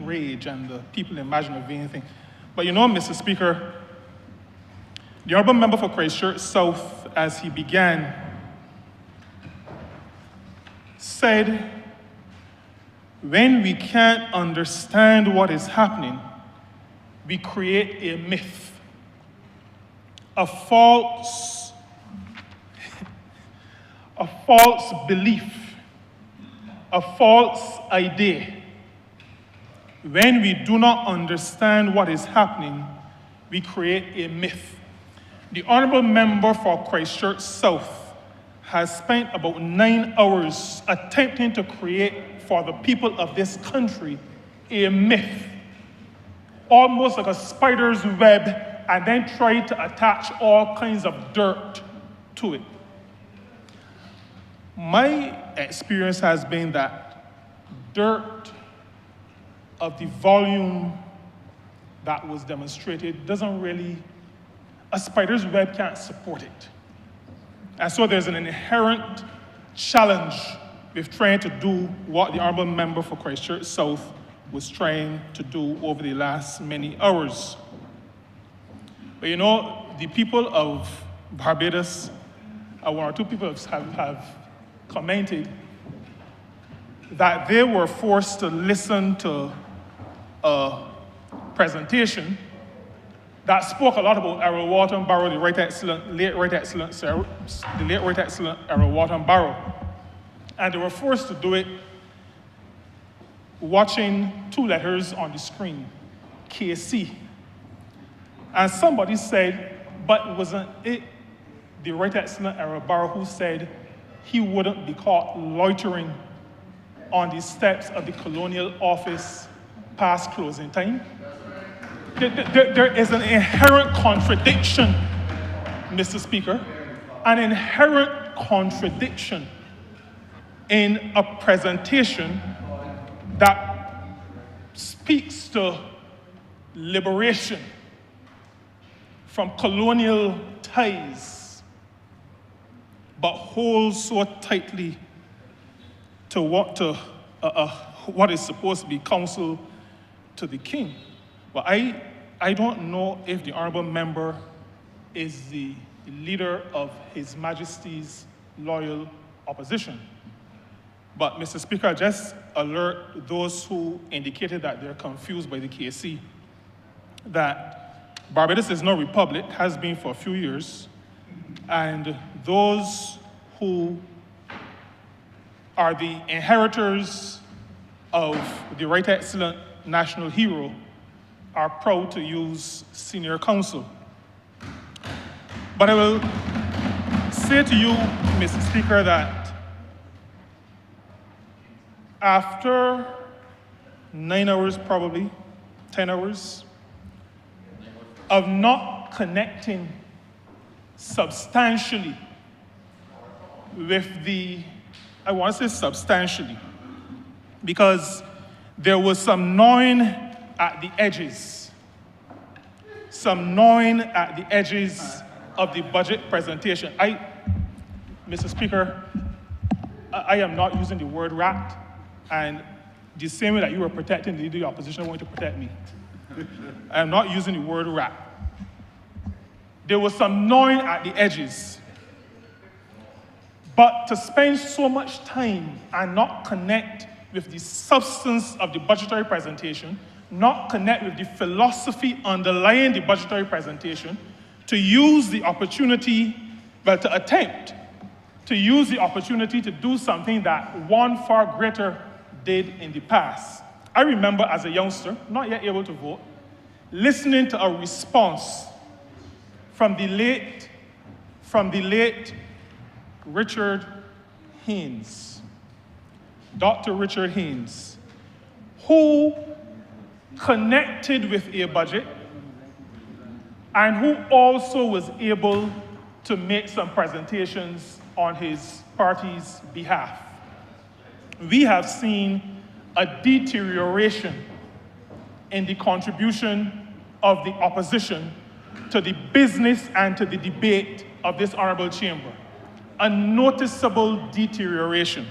rage and the people imagine a vain thing. But you know, Mr. Speaker, the Honourable Member for Christchurch South, as he began, said, when we can't understand what is happening, we create a myth, a false belief, a false idea. When we do not understand what is happening, we create a myth. The Honourable Member for Christchurch South has spent about 9 hours attempting to create for the people of this country a myth, almost like a spider's web, and then try to attach all kinds of dirt to it. My experience has been that dirt of the volume that was demonstrated doesn't really, a spider's web can't support it. And so there's an inherent challenge with trying to do what the Honourable Member for Christchurch South was trying to do over the last many hours. But you know, the people of Barbados, one or two people have commented that they were forced to listen to a presentation that spoke a lot about Errol Walton Barrow, the late Right Excellent Errol Walton Barrow. And they were forced to do it watching 2 letters on the screen, KC. And somebody said, but wasn't it the Right Excellent Errol Barrow who said he wouldn't be caught loitering on the steps of the Colonial Office past closing time? There is an inherent contradiction, Mr. Speaker, an inherent contradiction in a presentation that speaks to liberation from colonial ties, but holds so tightly to what is supposed to be counsel to the king. But I don't know if the Honourable Member is the leader of His Majesty's loyal opposition. But, Mr. Speaker, just alert those who indicated that they're confused by the KC that Barbados is no republic, has been for a few years, and those who are the inheritors of the Right Excellent National Hero are proud to use senior counsel. But I will say to you, Mr. Speaker, that after 9 hours, probably 10 hours, of not connecting substantially with I want to say substantially, because there was some gnawing at the edges, of the budget presentation. Mr. Speaker, I am not using the word rat, and the same way that you were protecting the leader of the opposition, I want you to protect me. I am not using the word rat. There was some gnawing at the edges. But to spend so much time and not connect with the substance of the budgetary presentation, not connect with the philosophy underlying the budgetary presentation, to use the opportunity, to attempt to use the opportunity to do something that one far greater did in the past. I remember as a youngster, not yet able to vote, listening to a response from the late Richard Haynes, Dr. Richard Haynes, who connected with a budget and who also was able to make some presentations on his party's behalf. We have seen a deterioration in the contribution of the opposition to the business and to the debate of this honorable chamber. A noticeable deterioration.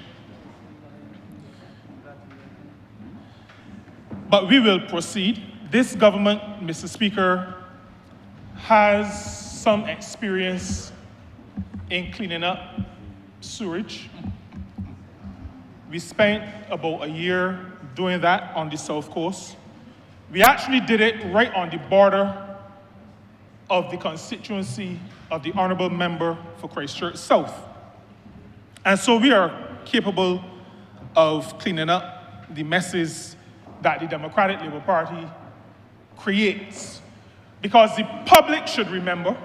But we will proceed. This government, Mr. Speaker, has some experience in cleaning up sewage. We spent about a year doing that on the South Coast. We actually did it right on the border of the constituency of the Honourable Member for Christchurch South. And so we are capable of cleaning up the messes that the Democratic Labour Party creates. Because the public should remember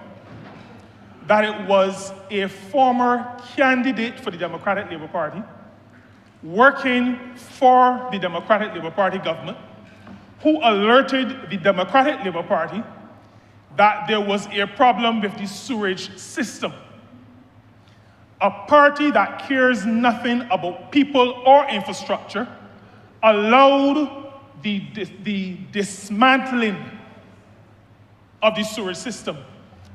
that it was a former candidate for the Democratic Labour Party working for the Democratic Labour Party government who alerted the Democratic Labour Party that there was a problem with the sewage system. A party that cares nothing about people or infrastructure allowed the dismantling of the sewage system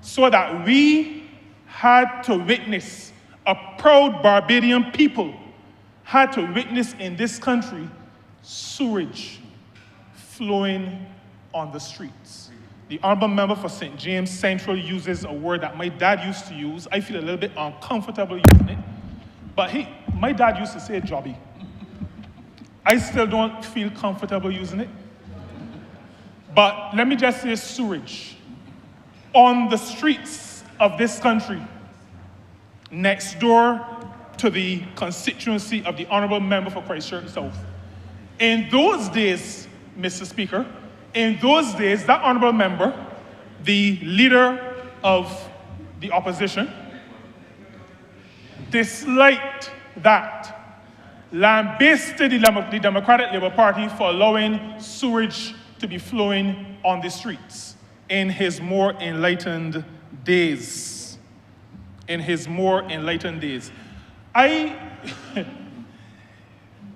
so that we had to witness, a proud Barbadian people had to witness in this country sewage flowing on the streets. The Honourable Member for St. James Central uses a word that my dad used to use. I feel a little bit uncomfortable using it, but my dad used to say jobby. I still don't feel comfortable using it. But let me just say sewage on the streets of this country, next door to the constituency of the Honourable Member for Christchurch South. In those days, Mr. Speaker, in those days, that Honourable Member, the leader of the opposition, disliked that, lambasted the Democratic Labour Party for allowing sewage to be flowing on the streets in his more enlightened days. In his more enlightened days.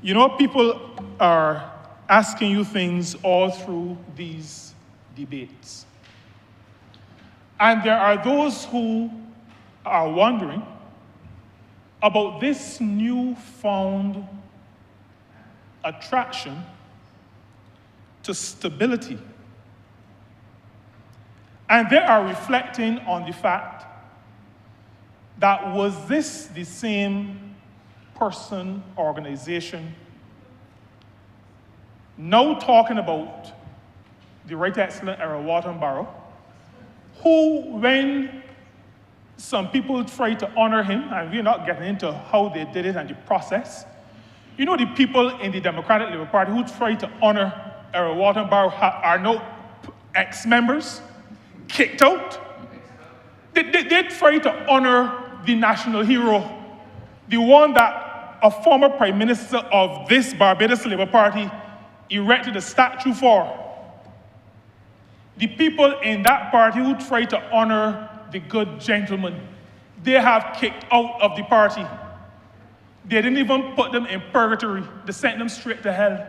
You know, people are asking you things all through these debates. And there are those who are wondering about this newfound attraction to stability. And they are reflecting on the fact that was this the same person, organization, now talking about the Right Excellent Era Water and Barrow, who, when some people tried to honor him, and we're not getting into how they did it and the process, you know, the people in the Democratic Labour Party who tried to honor Era Water and Barrow are now ex-members, kicked out. They tried to honor the national hero, the one that a former Prime Minister of this Barbados Labour Party erected a statue for. The people in that party who tried to honor the good gentleman, they have kicked out of the party. They didn't even put them in purgatory. They sent them straight to hell.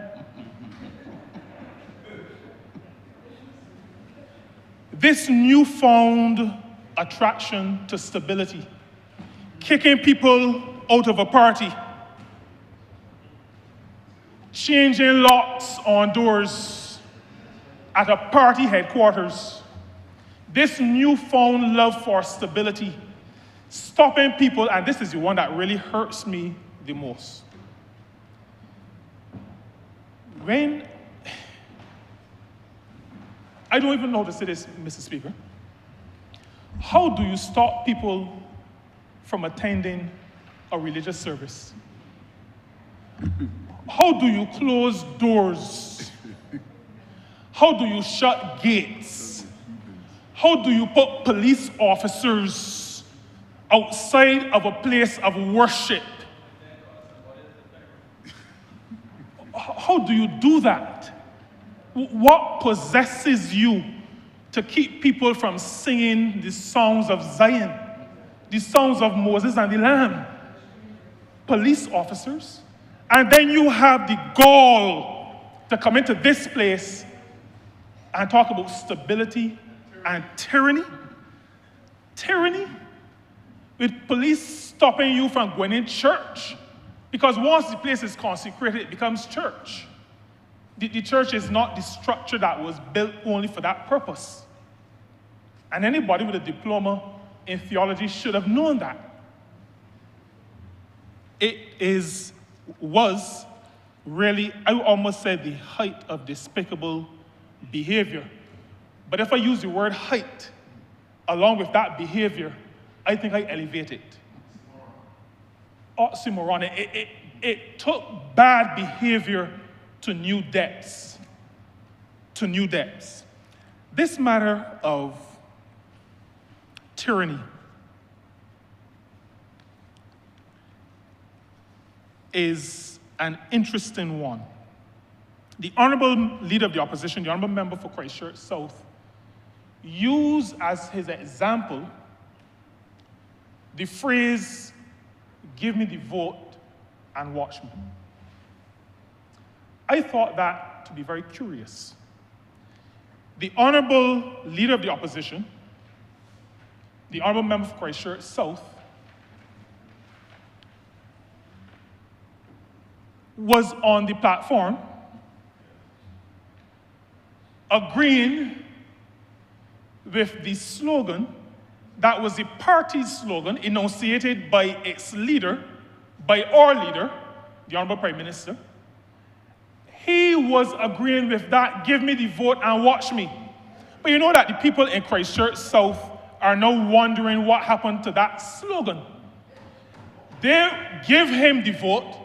This newfound attraction to stability, kicking people out of a party, changing locks on doors at a party headquarters, this newfound love for stability, stopping people, and this is the one that really hurts me the most. When, I don't even know how to say this, Mr. Speaker, how do you stop people from attending a religious service? How do you close doors? How do you shut gates? How do you put police officers outside of a place of worship? How do you do that? What possesses you to keep people from singing the songs of Zion, the songs of Moses and the Lamb? Police officers. And then you have the gall to come into this place and talk about stability and tyranny. Tyranny? With police stopping you from going in church. Because once the place is consecrated, it becomes church. The church is not the structure that was built only for that purpose. And anybody with a diploma in theology should have known that. Was really, I would almost say, the height of despicable behavior. But if I use the word height along with that behavior, I think I elevate it. Oxymoron. It took bad behavior to new depths. To new depths. This matter of tyranny is an interesting one. The Honourable Leader of the Opposition, the Honourable Member for Christchurch South, used as his example the phrase, "Give me the vote and watch me." I thought that to be very curious. The Honourable Leader of the Opposition, the Honourable Member for Christchurch South, was on the platform agreeing with the slogan that was the party's slogan enunciated by its leader, by our leader, the Honourable Prime Minister. He was agreeing with that, "Give me the vote and watch me." But you know that the people in Christchurch South are now wondering what happened to that slogan. They give him the vote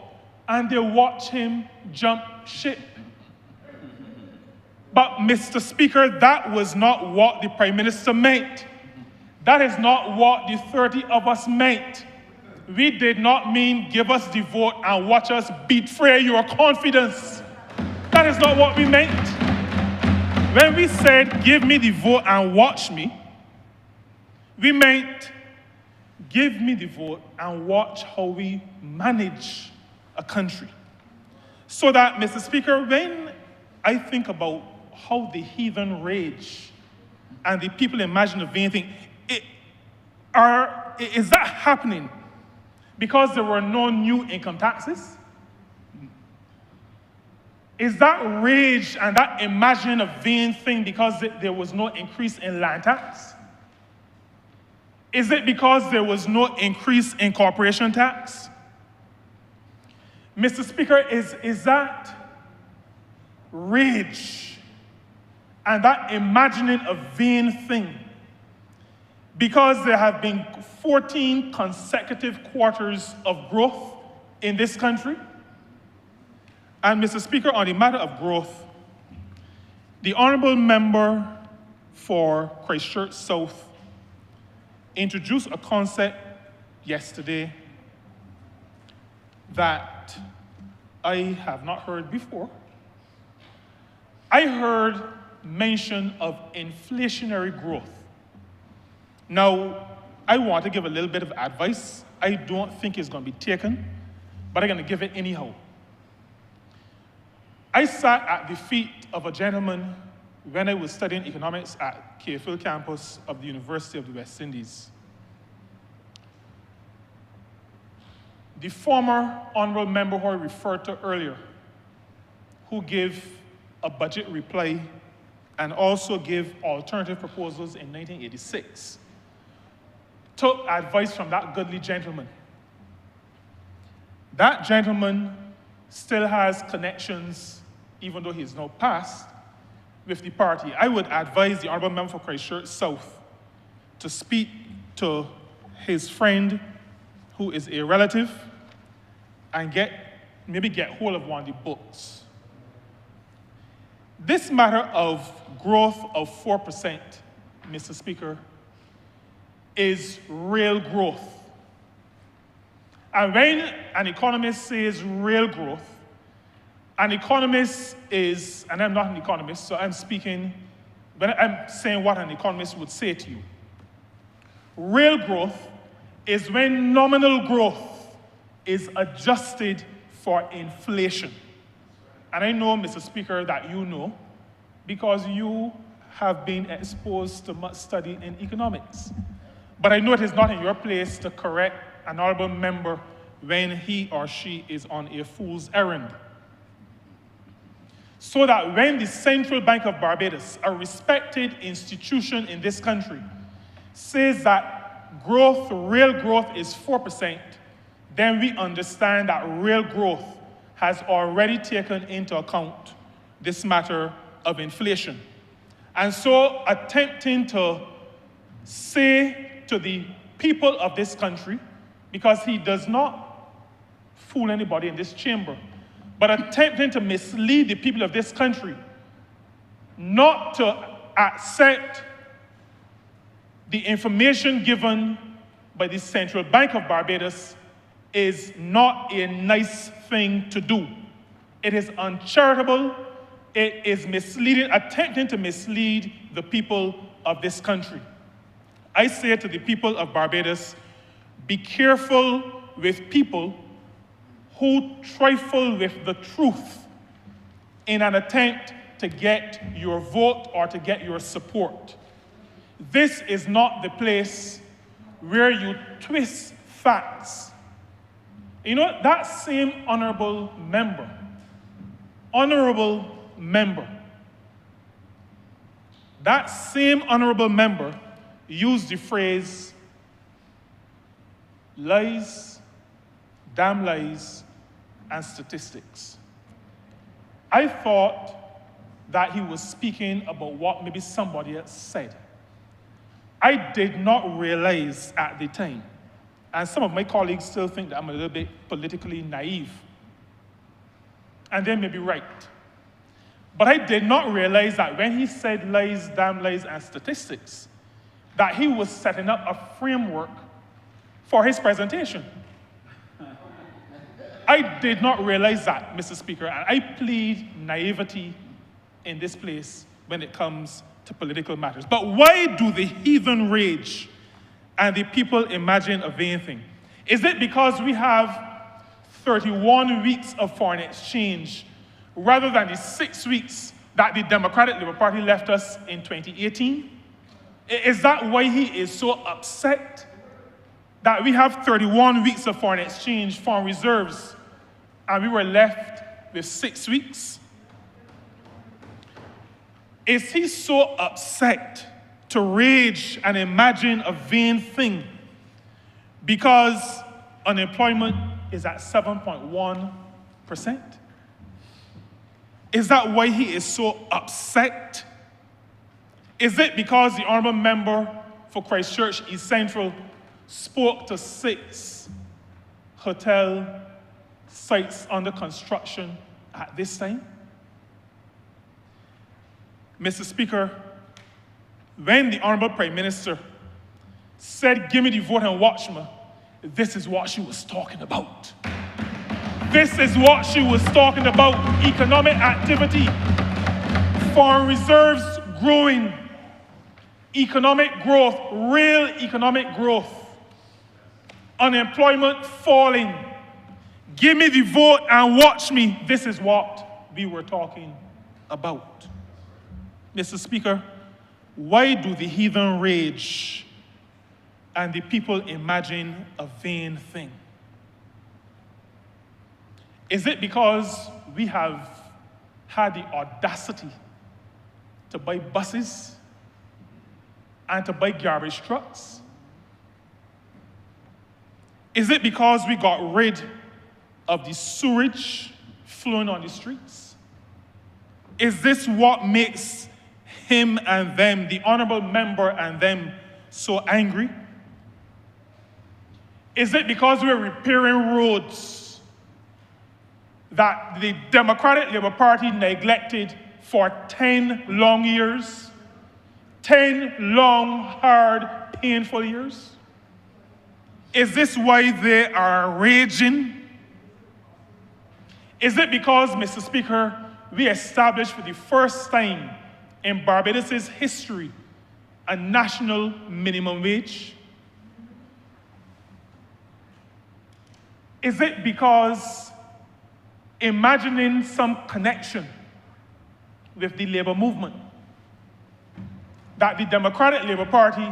and they watch him jump ship. But, Mr. Speaker, that was not what the Prime Minister meant. That is not what the 30 of us meant. We did not mean give us the vote and watch us betray your confidence. That is not what we meant. When we said give me the vote and watch me, we meant give me the vote and watch how we manage a country. So that, Mr. Speaker, when I think about how the heathen rage and the people imagine a vain thing, is that happening because there were no new income taxes? Is that rage and that imagining a vain thing because there was no increase in land tax? Is it because there was no increase in corporation tax? Mr. Speaker, is that rage and that imagining a vain thing because there have been 14 consecutive quarters of growth in this country? And Mr. Speaker, on the matter of growth, the Honourable Member for Christchurch South introduced a concept yesterday that I have not heard before. I heard mention of inflationary growth. Now, I want to give a little bit of advice. I don't think it's going to be taken, but I'm going to give it anyhow. I sat at the feet of a gentleman when I was studying economics at KFL campus of the University of the West Indies. The former Honourable Member who I referred to earlier, who gave a budget reply and also gave alternative proposals in 1986, took advice from that goodly gentleman. That gentleman still has connections, even though he is now passed, with the party. I would advise the Honourable Member for Christchurch South to speak to his friend who is a relative and maybe get hold of one of the books. This matter of growth of 4%, Mr. Speaker, is real growth. And when an economist says real growth, an economist is, and I'm not an economist, so I'm speaking, but I'm saying what an economist would say to you. Real growth is when nominal growth is adjusted for inflation. And I know, Mr. Speaker, that you know, because you have been exposed to much study in economics. But I know it is not in your place to correct an honourable member when he or she is on a fool's errand. so that when the Central Bank of Barbados, a respected institution in this country, says that growth, real growth is 4%, then we understand that real growth has already taken into account this matter of inflation. And so attempting to say to the people of this country, because he does not fool anybody in this chamber, but attempting to mislead the people of this country not to accept the information given by the Central Bank of Barbados is not a nice thing to do. It is uncharitable, it is misleading, attempting to mislead the people of this country. I say to the people of Barbados, be careful with people who trifle with the truth in an attempt to get your vote or to get your support. This is not the place where you twist facts. You know, that same honorable member used the phrase, lies, damn lies, and statistics. I thought that he was speaking about what maybe somebody else said. I did not realize at the time, and some of my colleagues still think that I'm a little bit politically naive, and they may be right. But I did not realize that when he said lies, damn lies, and statistics, that he was setting up a framework for his presentation. I did not realize that, Mr. Speaker, and I plead naivety in this place when it comes to political matters. But why do the heathen rage and the people imagine a vain thing? Is it because we have 31 weeks of foreign exchange rather than the 6 weeks that the Democratic Labour Party left us in 2018? Is that why he is so upset that we have 31 weeks of foreign exchange, foreign reserves, and we were left with 6 weeks? Is he so upset to rage and imagine a vain thing because unemployment is at 7.1%? Is that why he is so upset? Is it because the honourable member for Christchurch East Central spoke to 6 hotel sites under construction at this time? Mr. Speaker, when the Honourable Prime Minister said, give me the vote and watch me, this is what she was talking about. This is what she was talking about. Economic activity, foreign reserves growing, economic growth, real economic growth, unemployment falling. Give me the vote and watch me. This is what we were talking about. Mr. Speaker, why do the heathen rage and the people imagine a vain thing? Is it because we have had the audacity to buy buses and to buy garbage trucks? Is it because we got rid of the sewage flowing on the streets? Is this what makes him and them, the honourable member and them, so angry? Is it because we're repairing roads that the Democratic Labour Party neglected for 10 long years? 10 long, hard, painful years? Is this why they are raging? Is it because, Mr. Speaker, we established for the first time in Barbados' history a national minimum wage? Is it because imagining some connection with the labor movement that the Democratic Labour Party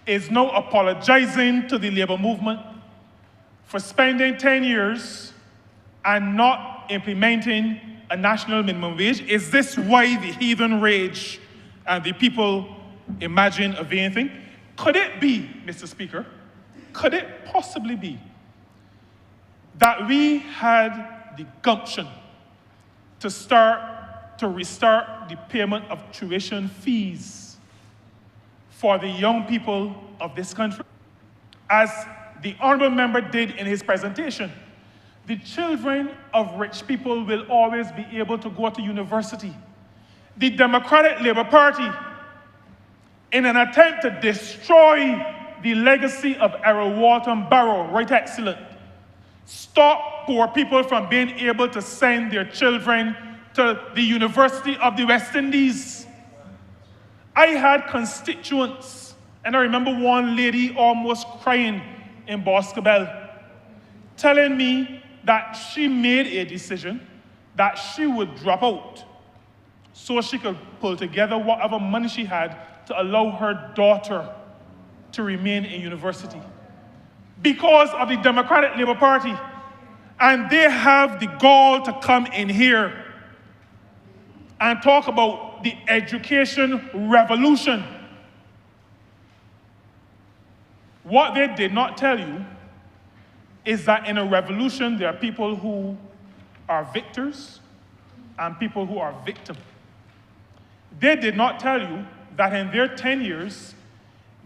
is now apologizing to the labor movement for spending 10 years and not implementing a national minimum wage? Is this why the heathen rage and the people imagine a vain thing? Could it be, Mr. Speaker, could it possibly be that we had the gumption to restart the payment of tuition fees for the young people of this country? As the Honourable Member did in his presentation, the children of rich people will always be able to go to university. The Democratic Labour Party, in an attempt to destroy the legacy of Errol Walton Barrow, right excellent, stop poor people from being able to send their children to the University of the West Indies. I had constituents, and I remember one lady almost crying in Boscobel, telling me that she made a decision that she would drop out so she could pull together whatever money she had to allow her daughter to remain in university because of the Democratic Labour Party. And they have the gall to come in here and talk about the education revolution. What they did not tell you is that in a revolution, there are people who are victors and people who are victims. They did not tell you that in their 10 years,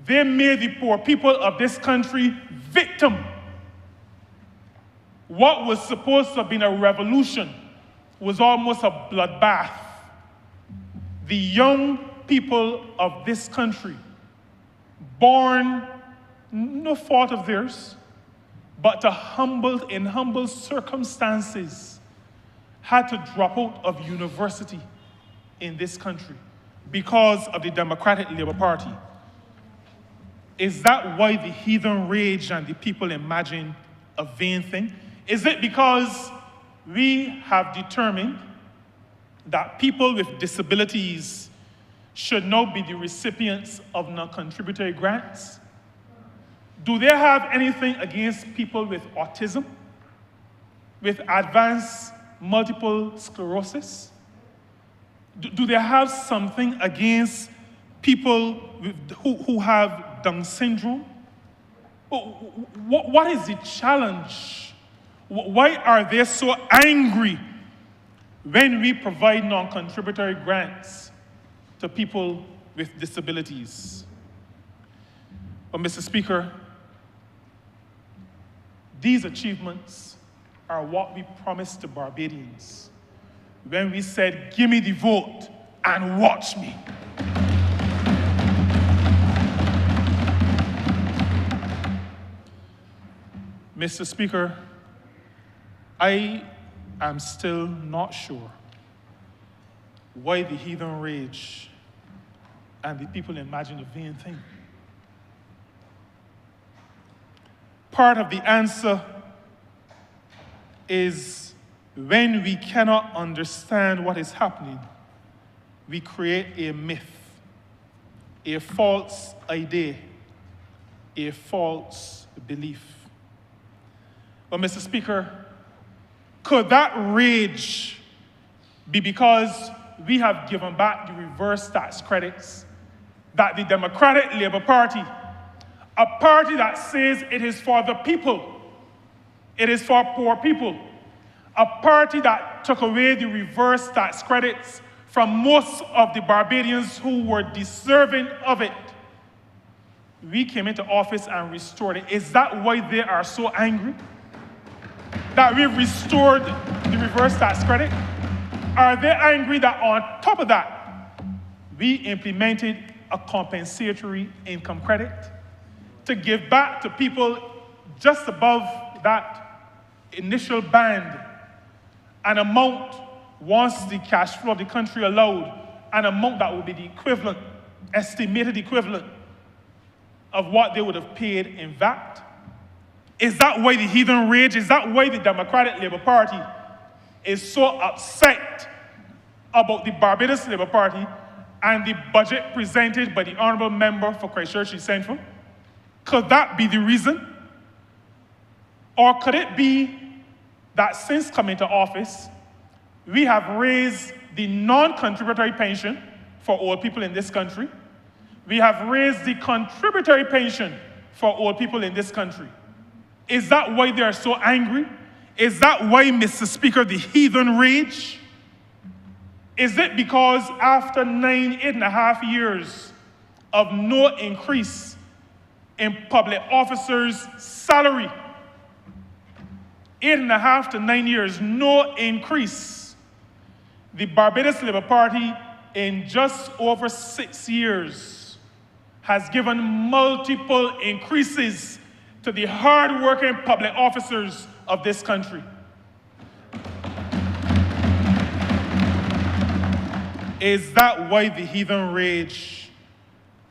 they made the poor people of this country victim. What was supposed to have been a revolution was almost a bloodbath. The young people of this country, born no fault of theirs, but in humble circumstances, had to drop out of university in this country because of the Democratic Labour Party. Is that why the heathen rage and the people imagine a vain thing? Is it because we have determined that people with disabilities should now be the recipients of non-contributory grants? Do they have anything against people with autism, with advanced multiple sclerosis? Do they have something against people who have Down syndrome? What is the challenge? Why are they so angry when we provide non-contributory grants to people with disabilities? But Mr. Speaker, these achievements are what we promised to Barbadians when we said, give me the vote and watch me. Mr. Speaker, I am still not sure why the heathen rage and the people imagine a vain thing. Part of the answer is when we cannot understand what is happening, we create a myth, a false idea, a false belief. But Mr. Speaker, could that rage be because we have given back the reverse tax credits that the Democratic Labour Party, a party that says it is for the people, it is for poor people, a party that took away the reverse tax credits from most of the Barbadians who were deserving of it, we came into office and restored it. Is that why they are so angry? That we've restored the reverse tax credit? Are they angry that on top of that, we implemented a compensatory income credit to give back to people just above that initial band an amount, once the cash flow of the country allowed, an amount that would be the equivalent, estimated equivalent of what they would have paid in VAT? Is that why the heathen rage? Is that why the Democratic Labour Party is so upset about the Barbados Labour Party and the budget presented by the Honourable Member for Christchurch East Central? Could that be the reason? Or could it be that since coming to office, We have raised the non-contributory pension for old people in this country. We have raised the contributory pension for old people in this country. Is that why they are so angry? Is that why, Mr. Speaker, the heathen rage? Is it because after 8.5 years of no increase in public officers' salary, 8.5 to 9 years, no increase, the Barbados Labour Party in just over 6 years has given multiple increases to the hard-working public officers of this country? Is that why the heathen rage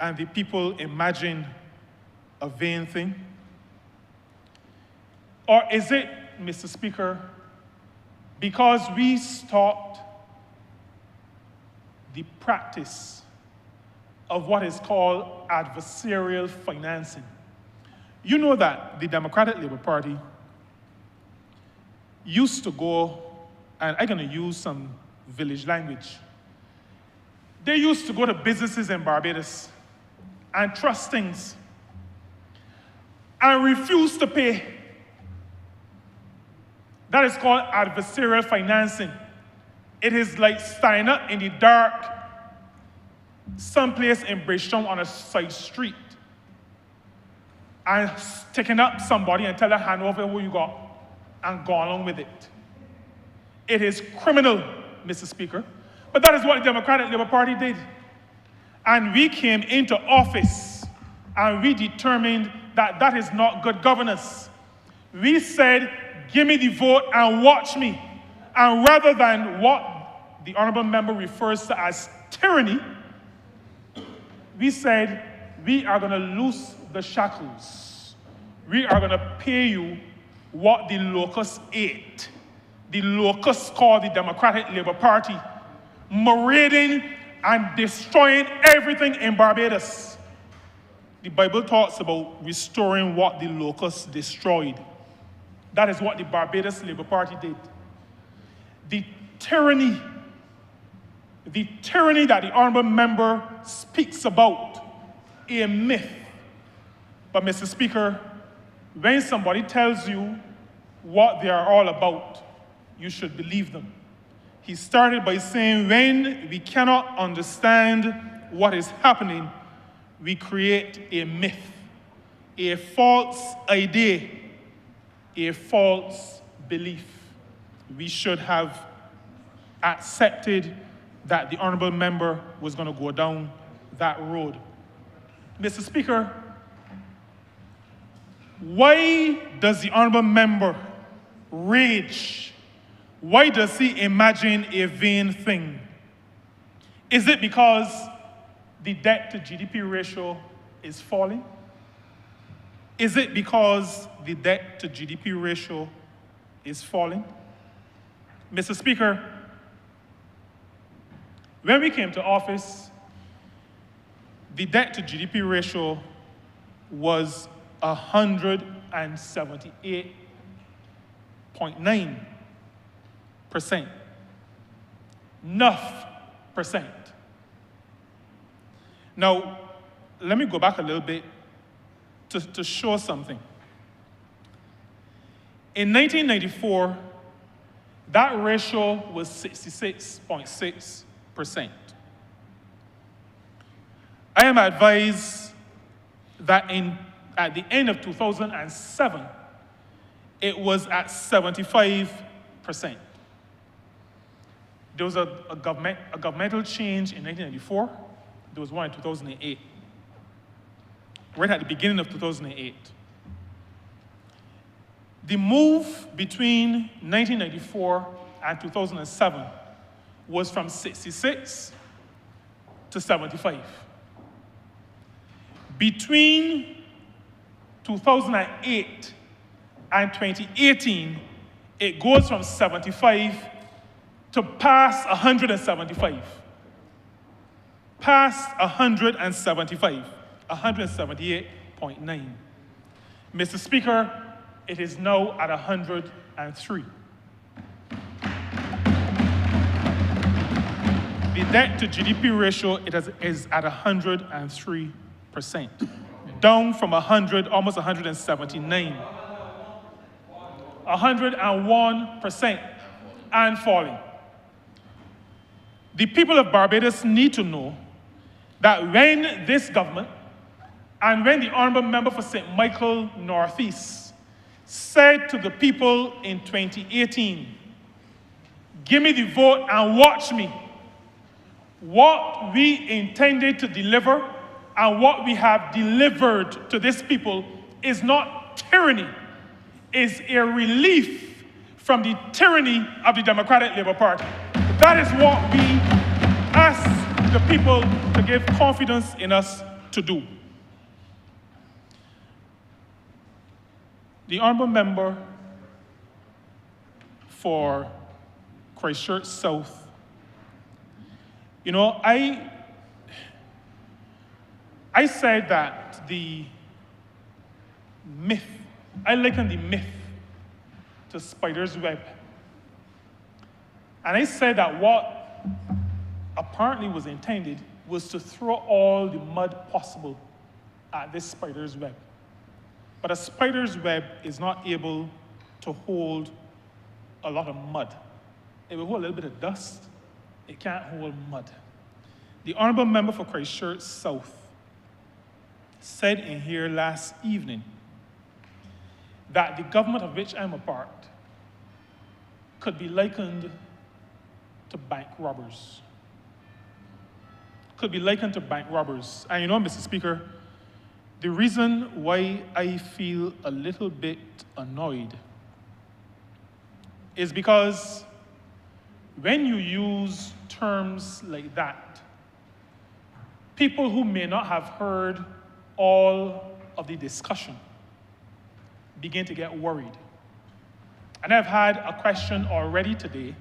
and the people imagine a vain thing? Or is it, Mr. Speaker, because we stopped the practice of what is called adversarial financing? You know that the Democratic Labour Party used to go, and I'm going to use some village language, they used to go to businesses in Barbados and trust things and refuse to pay. That is called adversarial financing. It is like standing up in the dark, someplace in Bridgetown on a side street, and sticking up somebody and tell them, hand over what you got, and go along with it. It is criminal, Mr. Speaker. But that is what the Democratic Labour Party did. And we came into office and we determined that that is not good governance. We said, give me the vote and watch me. And rather than what the Honourable Member refers to as tyranny, we said, we are going to loose the shackles. We are going to pay you what the locusts ate. The locusts called the Democratic Labour Party, marauding and destroying everything in Barbados. The Bible talks about restoring what the locusts destroyed. That is what the Barbados Labour Party did. The tyranny that the Honourable Member speaks about, a myth. But Mr. Speaker, when somebody tells you what they are all about, you should believe them. He started by saying, when we cannot understand what is happening, we create a myth, a false idea, a false belief. We should have accepted that the Honourable Member was going to go down that road. Mr. Speaker, why does the Honourable Member rage? Why does he imagine a vain thing? Is it because the debt to GDP ratio is falling? Is it because the debt to GDP ratio is falling? Mr. Speaker, when we came to office, the debt to GDP ratio was 178.9%. 9%. Now, let me go back a little bit to show something. In 1994, that ratio was 66.6%. I am advised that at the end of 2007, it was at 75%. There was a governmental change in 1994. There was one in 2008. Right at the beginning of 2008. The move between 1994 and 2007 was from 66 to 75. Between 2008 and 2018, it goes from 75 to past 175. Past 175, 178.9. Mr. Speaker, it is now at 103. the debt to GDP ratio is at 103%, down from 100, almost 179. 101% and falling. The people of Barbados need to know that when this government and when the Honourable Member for St. Michael Northeast said to the people in 2018, give me the vote and watch me, what we intended to deliver and what we have delivered to this people is not tyranny, is a relief from the tyranny of the Democratic Labour Party. That is what we ask the people to give confidence in us to do. The Honourable Member for Christchurch South, you know, I said that the myth, I liken the myth to spider's web. And I said that what apparently was intended was to throw all the mud possible at this spider's web. But a spider's web is not able to hold a lot of mud. It will hold a little bit of dust. It can't hold mud. The Honourable Member for Christchurch South said in here last evening that the government of which I'm a part could be likened to bank robbers. Could be likened to bank robbers. And you know, Mr. Speaker, the reason why I feel a little bit annoyed is because when you use terms like that, people who may not have heard all of the discussion begin to get worried. And I've had a question already today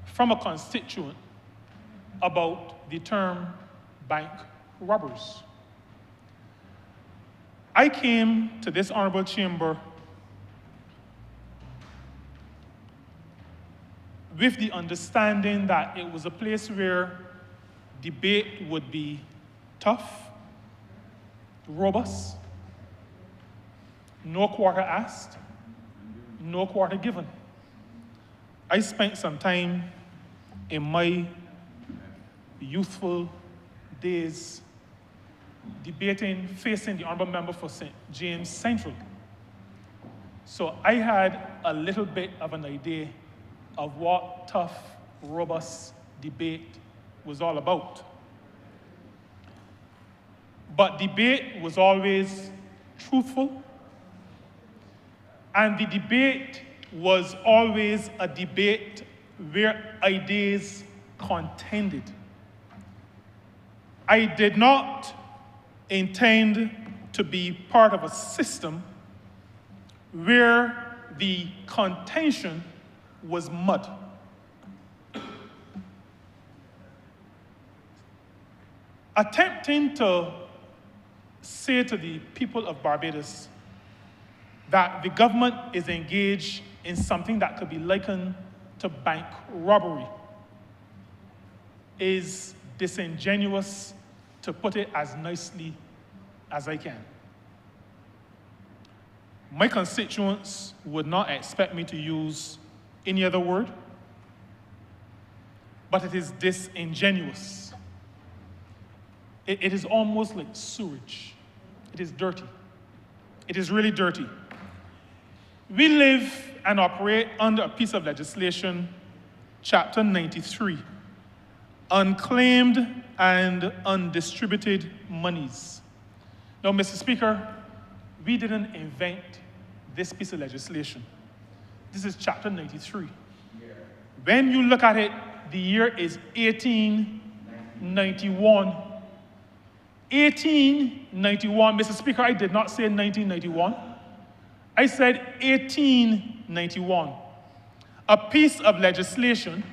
from a constituent about the term bank robbers. I came to this honorable chamber with the understanding that it was a place where debate would be tough, robust, no quarter asked, no quarter given. I spent some time in my youthful days debating, facing the Honourable Member for St. James Central. So I had a little bit of an idea of what tough, robust debate was all about. But debate was always truthful, and the debate was always a debate where ideas contended. I did not intend to be part of a system where the contention was mud. Attempting to say to the people of Barbados that the government is engaged in something that could be likened to bank robbery is disingenuous, to put it as nicely as I can. My constituents would not expect me to use any other word, but it is disingenuous. It is almost like sewage. It is dirty. It is really dirty. We live and operate under a piece of legislation, Chapter 93, unclaimed and undistributed monies. Now, Mr. Speaker, we didn't invent this piece of legislation. This is Chapter 93. When you look at it, the year is 1891. 1891, Mr. Speaker, I did not say 1991. I said 1891. A piece of legislation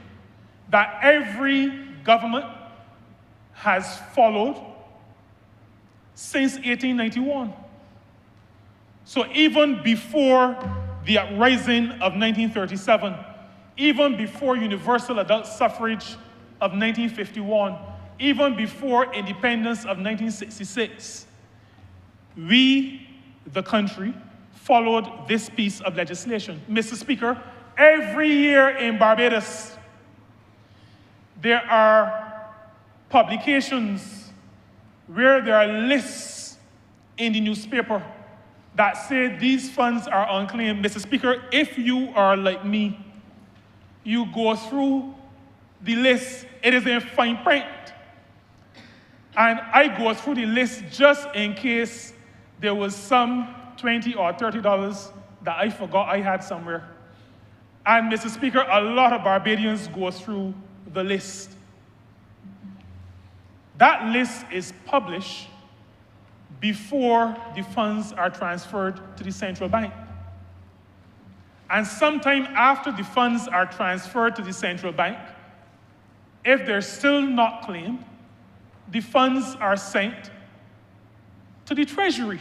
that every government has followed since 1891. So even before the uprising of 1937, even before universal adult suffrage of 1951, even before independence of 1966, we, the country, followed this piece of legislation. Mr. Speaker, every year in Barbados, there are publications where there are lists in the newspaper that say these funds are unclaimed. Mr. Speaker, if you are like me, you go through the list, it is in fine print. And I go through the list just in case there was some $20 or $30 that I forgot I had somewhere. And Mr. Speaker, a lot of Barbadians go through the list. That list is published before the funds are transferred to the central bank. And sometime after the funds are transferred to the central bank, if they're still not claimed, the funds are sent to the Treasury.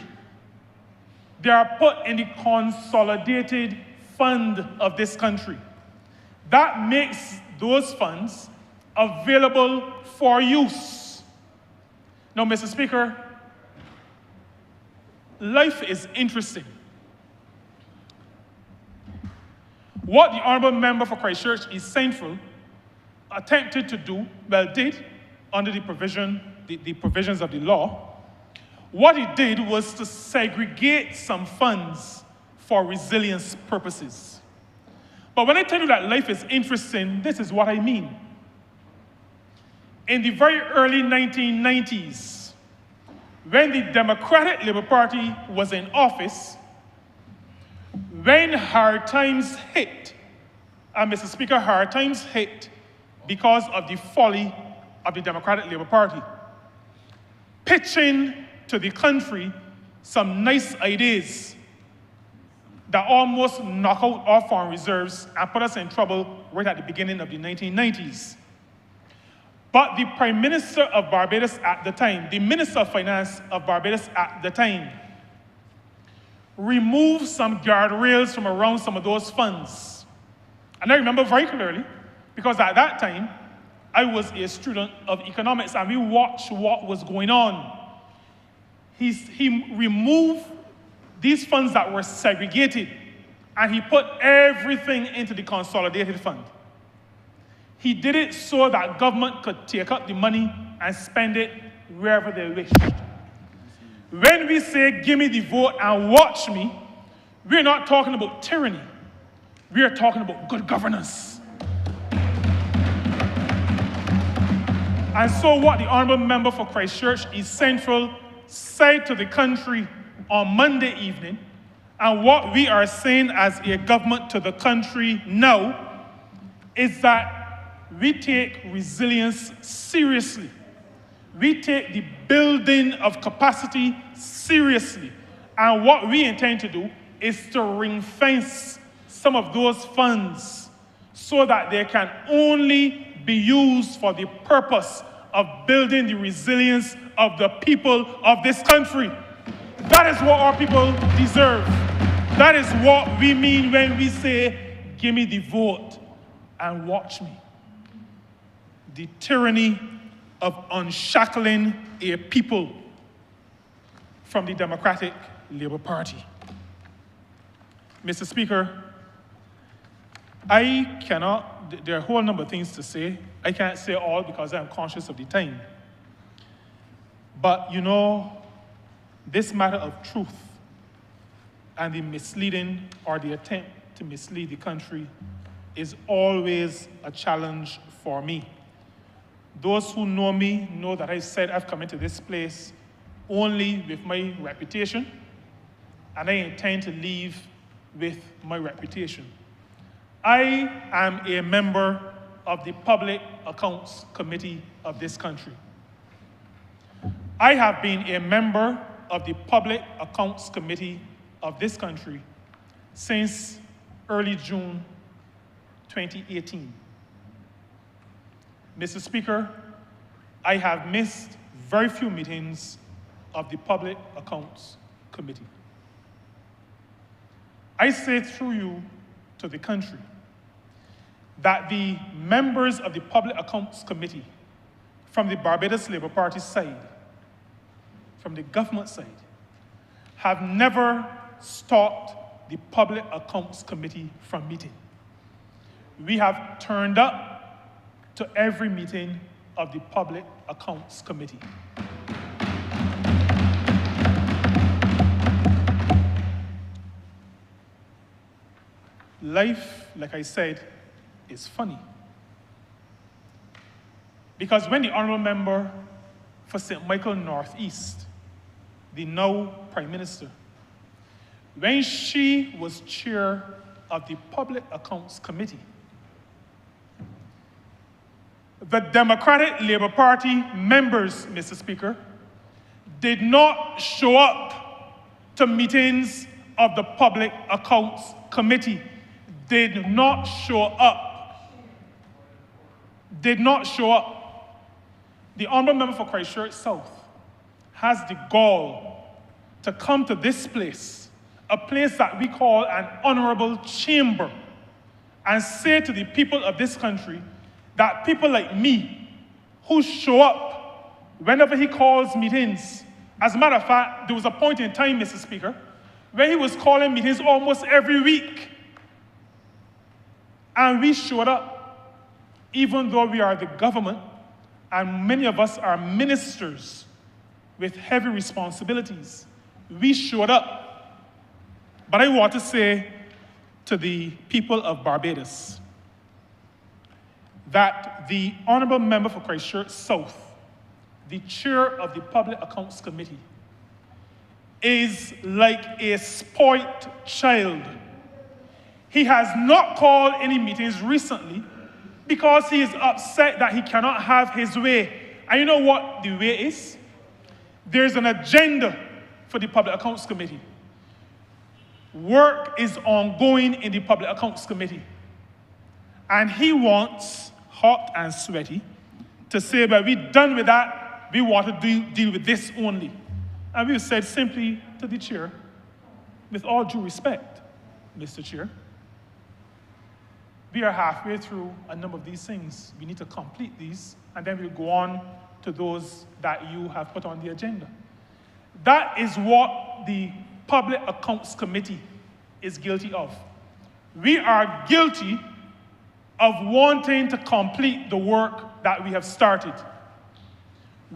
They are put in the consolidated fund of this country. That makes those funds available for use. Now, Mr. Speaker, life is interesting. What the Honourable Member for Christchurch East Central attempted to do, did, under the provisions of the law, what he did was to segregate some funds for resilience purposes. But when I tell you that life is interesting, this is what I mean. In the very early 1990s, when the Democratic Labour Party was in office, when hard times hit, and Mr. Speaker, hard times hit because of the folly of the Democratic Labour Party, pitching to the country some nice ideas that almost knock out our foreign reserves and put us in trouble right at the beginning of the 1990s. But the Prime Minister of Barbados at the time, the Minister of Finance of Barbados at the time, removed some guardrails from around some of those funds. And I remember very clearly, because at that time, I was a student of economics and we watched what was going on. He removed these funds that were segregated and he put everything into the consolidated fund. He did it so that government could take up the money and spend it wherever they wished. When we say, give me the vote and watch me, we're not talking about tyranny. We are talking about good governance. And so what the Honourable Member for Christchurch East Central said to the country on Monday evening, and what we are saying as a government to the country now, is that we take resilience seriously. We take the building of capacity seriously. And what we intend to do is to ring-fence some of those funds so that they can only be used for the purpose of building the resilience of the people of this country. That is what our people deserve. That is what we mean when we say, give me the vote and watch me. The tyranny of unshackling a people from the Democratic Labour Party. Mr. Speaker, there are a whole number of things to say. I can't say all because I'm conscious of the time. But you know, this matter of truth and the misleading or the attempt to mislead the country is always a challenge for me. Those who know me know that I said I've come into this place only with my reputation, and I intend to leave with my reputation. I am a member of the Public Accounts Committee of this country. I have been a member of the Public Accounts Committee of this country since early June 2018. Mr. Speaker, I have missed very few meetings of the Public Accounts Committee. I say through you to the country, that the members of the Public Accounts Committee from the Barbados Labour Party side, from the government side, have never stopped the Public Accounts Committee from meeting. We have turned up to every meeting of the Public Accounts Committee. Life, like I said, is funny. Because when the Honourable Member for St. Michael Northeast, the now Prime Minister, when she was chair of the Public Accounts Committee, the Democratic Labour Party members, Mr. Speaker, did not show up to meetings of the Public Accounts Committee. Did not show up. Did not show up. The Honourable Member for Christchurch South has the gall to come to this place, a place that we call an honourable chamber, and say to the people of this country that people like me, who show up whenever he calls meetings, as a matter of fact, there was a point in time, Mr. Speaker, where he was calling meetings almost every week. And we showed up, even though we are the government, and many of us are ministers with heavy responsibilities. We showed up. But I want to say to the people of Barbados that the Honourable Member for Christchurch South, the chair of the Public Accounts Committee, is like a spoilt child. He has not called any meetings recently because he is upset that he cannot have his way. And you know what the way is? There's an agenda for the Public Accounts Committee. Work is ongoing in the Public Accounts Committee. And he wants, hot and sweaty, to say, well, we're done with that, we want to deal with this only. And we've said simply to the chair, with all due respect, Mr. Chair, we are halfway through a number of these things. We need to complete these, and then we'll go on to those that you have put on the agenda. That is what the Public Accounts Committee is guilty of. We are guilty of wanting to complete the work that we have started.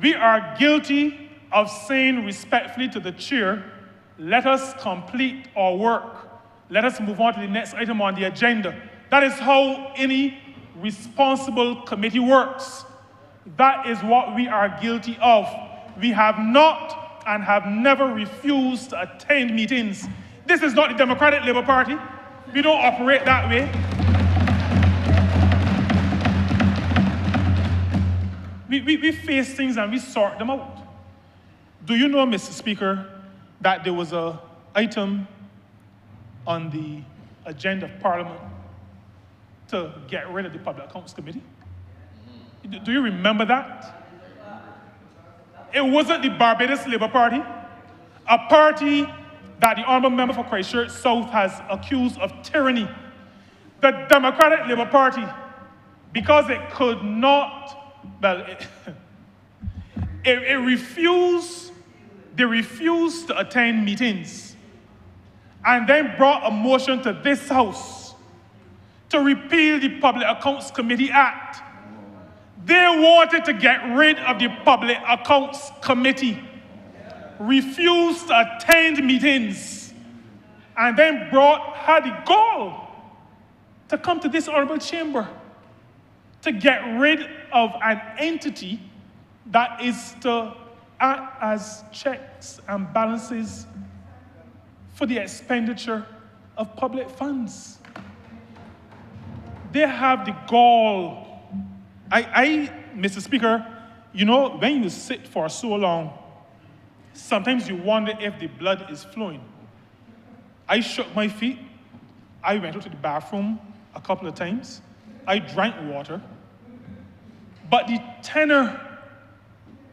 We are guilty of saying respectfully to the chair, let us complete our work. Let us move on to the next item on the agenda. That is how any responsible committee works. That is what we are guilty of. We have not and have never refused to attend meetings. This is not the Democratic Labour Party. We don't operate that way. We face things and we sort them out. Do you know, Mr. Speaker, that there was an item on the agenda of Parliament to get rid of the Public Accounts Committee? Do you remember that? It wasn't the Barbados Labour Party, a party that the Honourable Member for Christchurch South has accused of tyranny. The Democratic Labour Party, because it could not, well, they refused to attend meetings, and then brought a motion to this House to repeal the Public Accounts Committee Act. They wanted to get rid of the Public Accounts Committee, refused to attend meetings, and then had the gall to come to this honourable chamber to get rid of an entity that is to act as checks and balances for the expenditure of public funds. They have the gall. Mr. Speaker, you know, when you sit for so long, sometimes you wonder if the blood is flowing. I shook my feet. I went out to the bathroom a couple of times. I drank water. But the tenor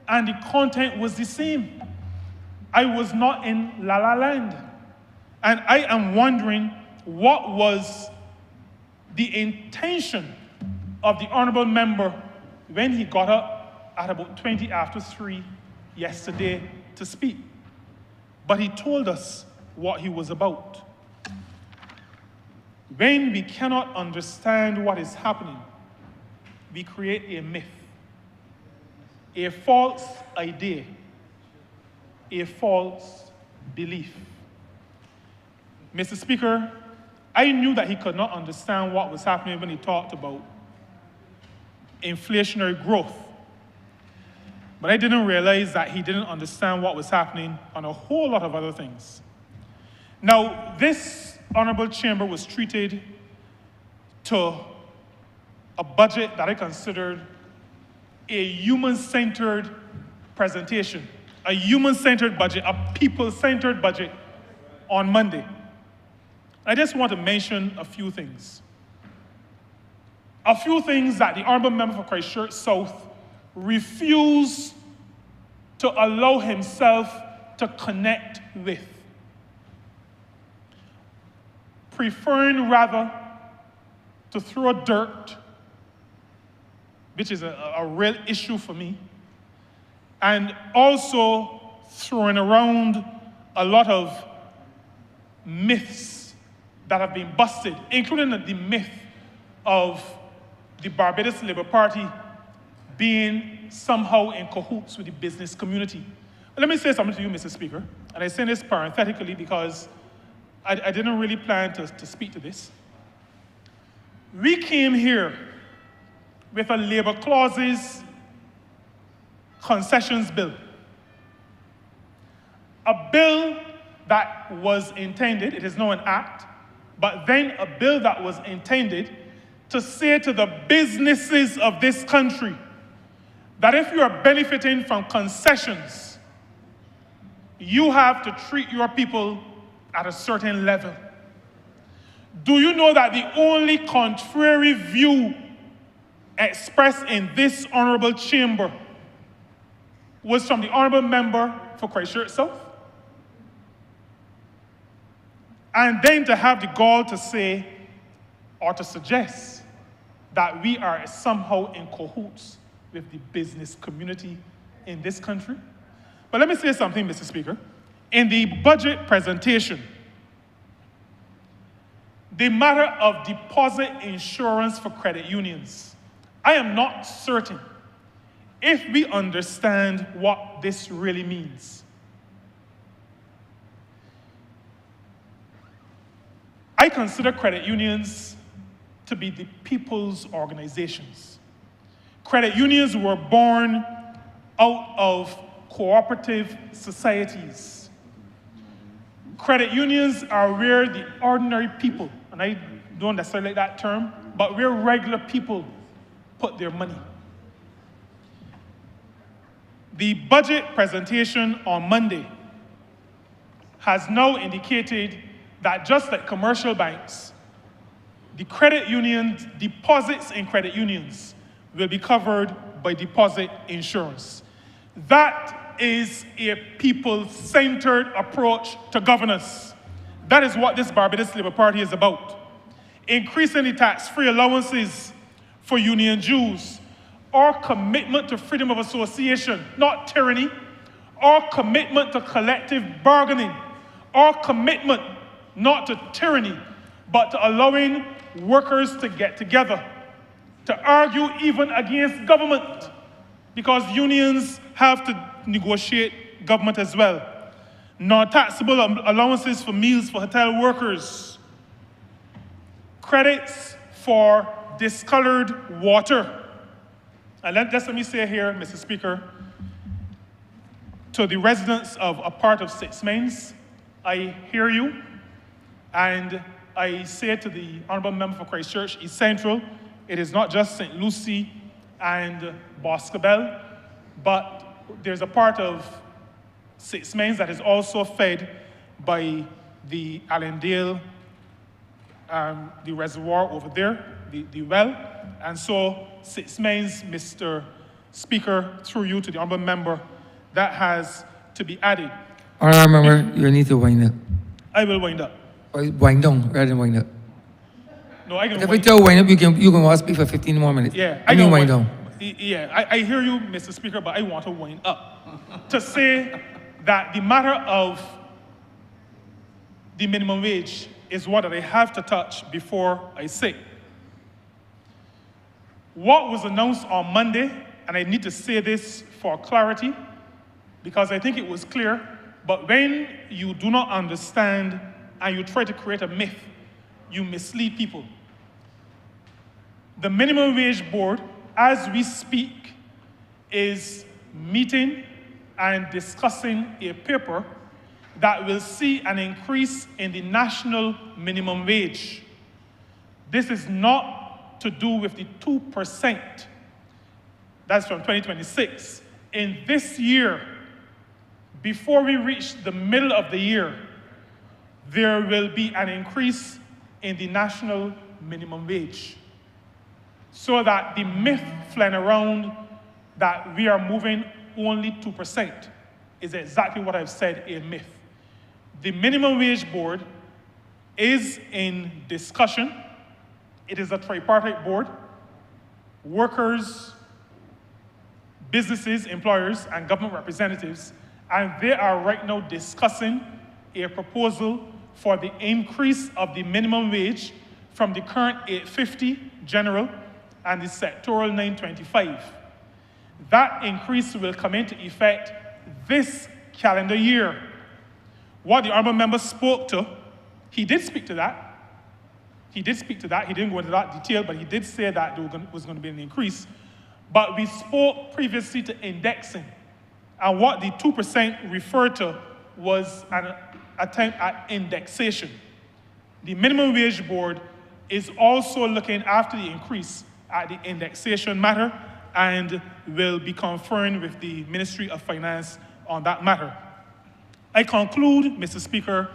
and the content was the same. I was not in La La Land. And I am wondering what was the intention of the honourable member when he got up at about 20 after 3 yesterday to speak. But he told us what he was about. When we cannot understand what is happening, we create a myth, a false idea, a false belief. Mr. Speaker, I knew that he could not understand what was happening when he talked about inflationary growth. But I didn't realize that he didn't understand what was happening on a whole lot of other things. Now, this honourable chamber was treated to a budget that I considered a human-centered presentation, a human-centered budget, a people-centered budget on Monday. I just want to mention a few things. A few things that the honourable member for Christchurch South refused to allow himself to connect with, preferring rather to throw dirt, which is a real issue for me, and also throwing around a lot of myths that have been busted, including the myth of the Barbados Labour Party being somehow in cahoots with the business community. Let me say something to you, Mr. Speaker, and I say this parenthetically because I didn't really plan to speak to this. We came here with a Labour clauses concessions bill, a bill that was intended, it is now an act, but then a bill that was intended to say to the businesses of this country that if you are benefiting from concessions, you have to treat your people at a certain level. Do you know that the only contrary view expressed in this honourable chamber was from the honourable member for Christchurch South? And then to have the gall to say or to suggest that we are somehow in cahoots with the business community in this country. But let me say something, Mr. Speaker. In the budget presentation, the matter of deposit insurance for credit unions, I am not certain if we understand what this really means. I consider credit unions to be the people's organizations. Credit unions were born out of cooperative societies. Credit unions are where the ordinary people, and I don't necessarily like that term, but where regular people put their money. The budget presentation on Monday has now indicated that just like commercial banks, the credit unions, deposits in credit unions will be covered by deposit insurance. That is a people-centered approach to governance. That is what this Barbados Labour Party is about. Increasing the tax-free allowances for union dues, our commitment to freedom of association, not tyranny, our commitment to collective bargaining, our commitment not to tyranny, but to allowing workers to get together, to argue even against government, because unions have to negotiate government as well. Non-taxable allowances for meals for hotel workers, credits for discolored water. And let me say here, Mr. Speaker, to the residents of a part of Six Mains, I hear you, and I say to the Honourable Member for Christchurch East Central, it is not just St. Lucie and Boscobel, but there's a part of Six Mains that is also fed by the Allendale, the reservoir over there, the well. And so Six Mains, Mr. Speaker, through you to the Honourable Member, that has to be added. Honourable Member, you need to wind up. I will wind up. Wind down rather than wind up. No, I can If wind you tell wind up, you can speak for 15 more minutes. Yeah, I mean wind down. Yeah, I hear you, Mr. Speaker, but I want to wind up to say that the matter of the minimum wage is what I have to touch before I say. What was announced on Monday, and I need to say this for clarity, because I think it was clear, but when you do not understand and you try to create a myth, you mislead people. The Minimum Wage Board, as we speak, is meeting and discussing a paper that will see an increase in the national minimum wage. This is not to do with the 2%. That's from 2026. In this year, before we reach the middle of the year, there will be an increase in the national minimum wage. So that the myth flying around that we are moving only 2% is exactly what I've said, a myth. The Minimum Wage Board is in discussion. It is a tripartite board. Workers, businesses, employers, and government representatives, and they are right now discussing a proposal for the increase of the minimum wage from the current $8.50 general and the sectoral $9.25. That increase will come into effect this calendar year. What the honourable member spoke to, he did speak to that. He did speak to that. He didn't go into that detail, but he did say that there was going to be an increase. But we spoke previously to indexing. And what the 2% referred to was an attempt at indexation. The Minimum Wage Board is also looking after the increase at the indexation matter and will be conferring with the Ministry of Finance on that matter. I conclude, Mr. Speaker,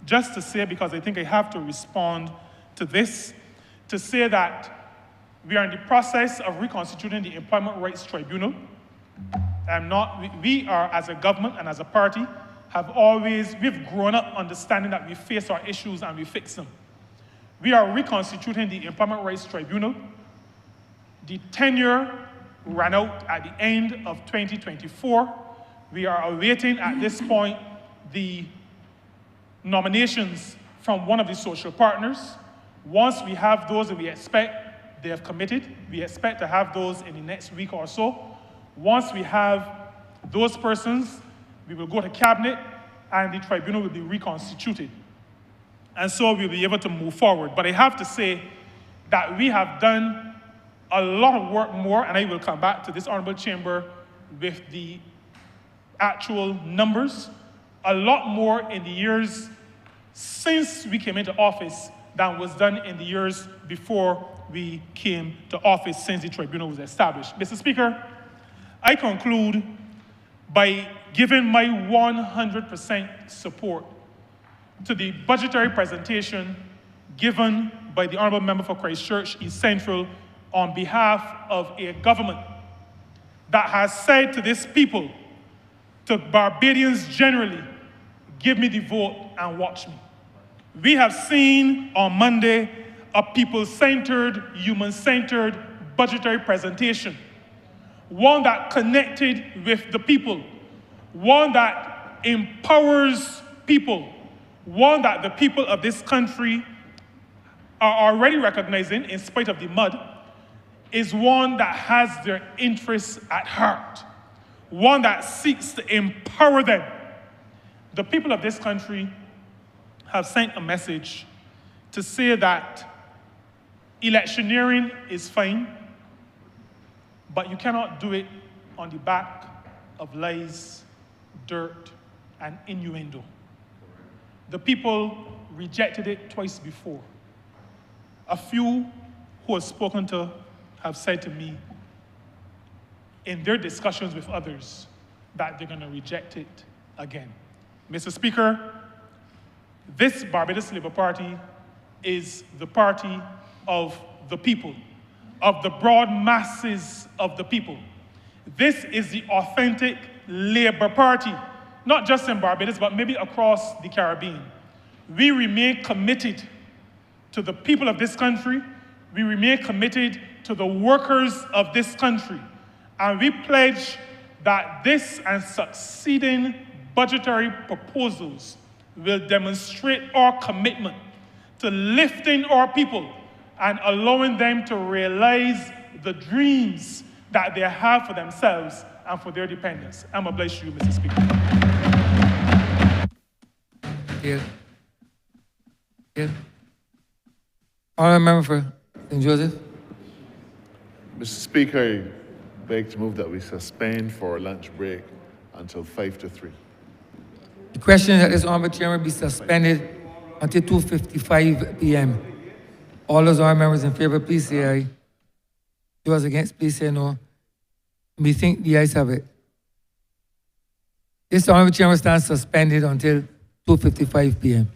just to say, because I think I have to respond to this, to say that we are in the process of reconstituting the Employment Rights Tribunal. We are, as a government and as a party, we've grown up understanding that we face our issues and we fix them. We are reconstituting the Employment Rights Tribunal. The tenure ran out at the end of 2024. We are awaiting at this point the nominations from one of the social partners. Once we have those that we expect they have committed, we expect to have those in the next week or so. Once we have those persons, we will go to cabinet and the tribunal will be reconstituted. And so we'll be able to move forward. But I have to say that we have done a lot of work more, and I will come back to this honourable chamber with the actual numbers, a lot more in the years since we came into office than was done in the years before we came to office since the tribunal was established. Mr. Speaker, I conclude by giving my 100% support to the budgetary presentation given by the Honourable Member for Christchurch East Central on behalf of a government that has said to this people, to Barbadians generally, give me the vote and watch me. We have seen on Monday a people-centered, human-centered budgetary presentation, one that connected with the people, one that empowers people, one that the people of this country are already recognizing, in spite of the mud, is one that has their interests at heart, one that seeks to empower them. The people of this country have sent a message to say that electioneering is fine, but you cannot do it on the back of lies, dirt, and innuendo. The people rejected it twice before. A few who have spoken to have said to me in their discussions with others that they're going to reject it again. Mr. Speaker, this Barbados Labour Party is the party of the people, of the broad masses of the people. This is the authentic Labour Party, not just in Barbados, but maybe across the Caribbean. We remain committed to the people of this country. We remain committed to the workers of this country. And we pledge that this and succeeding budgetary proposals will demonstrate our commitment to lifting our people and allowing them to realize the dreams that they have for themselves and for their dependents. I'm obliged to you, Mr. Speaker. Here. Here. Honourable Member for St. Joseph. Mr. Speaker, I beg to move that we suspend for lunch break until 5 to 3. The question is that this honourable chairman be suspended until 2:55 p.m. All those honourable members in favour, please say aye. Those against, please say no. We think the ayes have it. This honourable chairman stands suspended until 2:55 p.m.